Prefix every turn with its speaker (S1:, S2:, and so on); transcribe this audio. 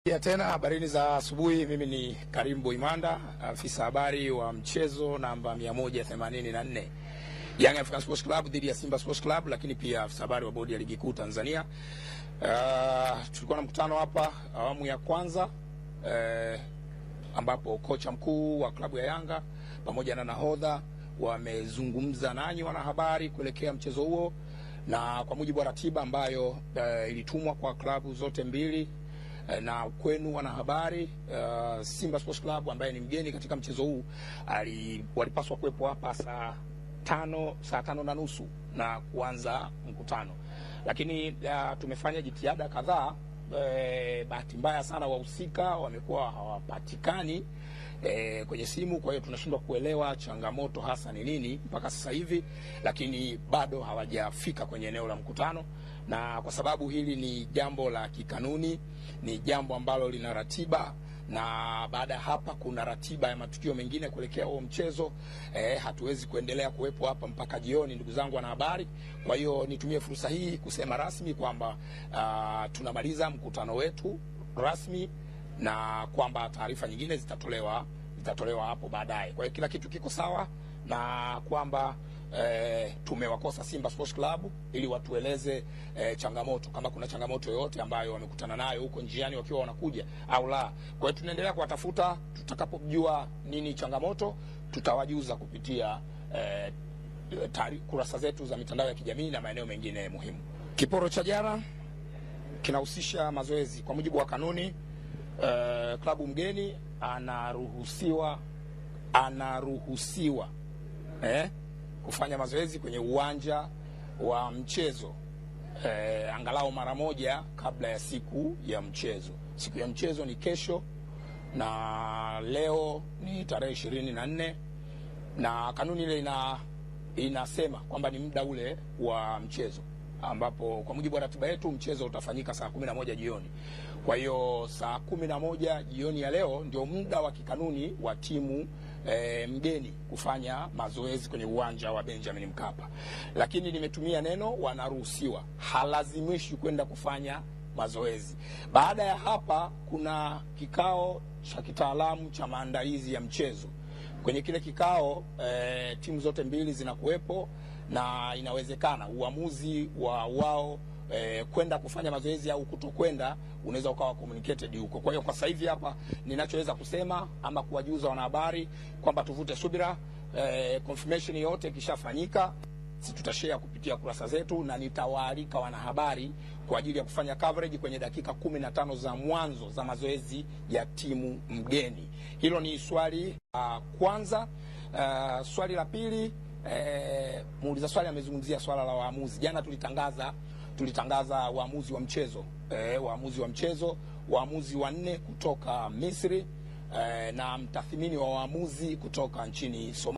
S1: Ya tena habarini za asubuhi. Mimi ni Karim Boimanda, afisa habari wa mchezo namba 184 Young African Sports Club dhidi ya Simba Sports Club, lakini pia afisa habari wa bodi ya ligi kuu Tanzania. Tulikuwa na mkutano hapa awamu ya kwanza ambapo kocha mkuu wa klabu ya Yanga pamoja na nahodha wamezungumza nanyi wanahabari kuelekea mchezo huo, na kwa mujibu wa ratiba ambayo ilitumwa kwa klabu zote mbili na kwenu wanahabari, Simba Sports Club ambaye ni mgeni katika mchezo huu walipaswa kuwepo hapa saa 5:30 na kuanza mkutano, lakini tumefanya jitihada kadhaa. Bahati mbaya sana wahusika wamekuwa hawapatikani kwenye simu, kwa hiyo tunashindwa kuelewa changamoto hasa ni nini mpaka sasa hivi, lakini bado hawajafika kwenye eneo la mkutano. Na kwa sababu hili ni jambo la kikanuni, ni jambo ambalo lina ratiba, na baada ya hapa kuna ratiba ya matukio mengine kuelekea huo mchezo, hatuwezi kuendelea kuwepo hapa mpaka jioni, ndugu zangu wanahabari. Kwa hiyo nitumie fursa hii kusema rasmi kwamba tunamaliza mkutano wetu rasmi, na kwamba taarifa nyingine zitatolewa hapo baadaye. Kwa hiyo kila kitu kiko sawa, na kwamba tumewakosa Simba Sports Club ili watueleze changamoto, kama kuna changamoto yoyote ambayo wamekutana nayo huko njiani wakiwa wanakuja au la. Kwa hiyo tunaendelea kuwatafuta, tutakapojua nini changamoto tutawajuza kupitia kurasa zetu za mitandao ya kijamii na maeneo mengine muhimu. Kiporo cha jana kinahusisha mazoezi. Kwa mujibu wa kanuni, klabu mgeni anaruhusiwa kufanya mazoezi kwenye uwanja wa mchezo angalau mara moja kabla ya siku ya mchezo. Siku ya mchezo ni kesho, na leo ni tarehe 24, na kanuni ile inasema kwamba ni muda ule wa mchezo, ambapo kwa mujibu wa ratiba yetu mchezo utafanyika saa 11 jioni. Kwa hiyo saa 11 jioni ya leo ndio muda wa kikanuni wa timu mgeni kufanya mazoezi kwenye uwanja wa Benjamin Mkapa. Lakini nimetumia neno wanaruhusiwa, halazimishi kwenda kufanya mazoezi. Baada ya hapa kuna kikao cha kitaalamu cha maandalizi ya mchezo. Kwenye kile kikao timu zote mbili zinakuwepo, na inawezekana uamuzi wa wao kwenda kufanya mazoezi au kutokwenda unaweza ukawa communicated huko. Kwa hiyo kwa sasa hivi hapa ninachoweza kusema ama kuwajuza wanahabari kwamba tuvute subira, confirmation yote ikishafanyika sisi tutashare kupitia kurasa zetu, na nitawaalika wanahabari kwa ajili ya kufanya coverage kwenye dakika 15 za mwanzo za mazoezi ya timu mgeni. Hilo ni swali kwanza. Swali la pili, muuliza swali amezungumzia swala la waamuzi. Jana tulitangaza waamuzi wa mchezo, waamuzi wanne kutoka Misri, na mtathmini wa waamuzi kutoka nchini Somalia.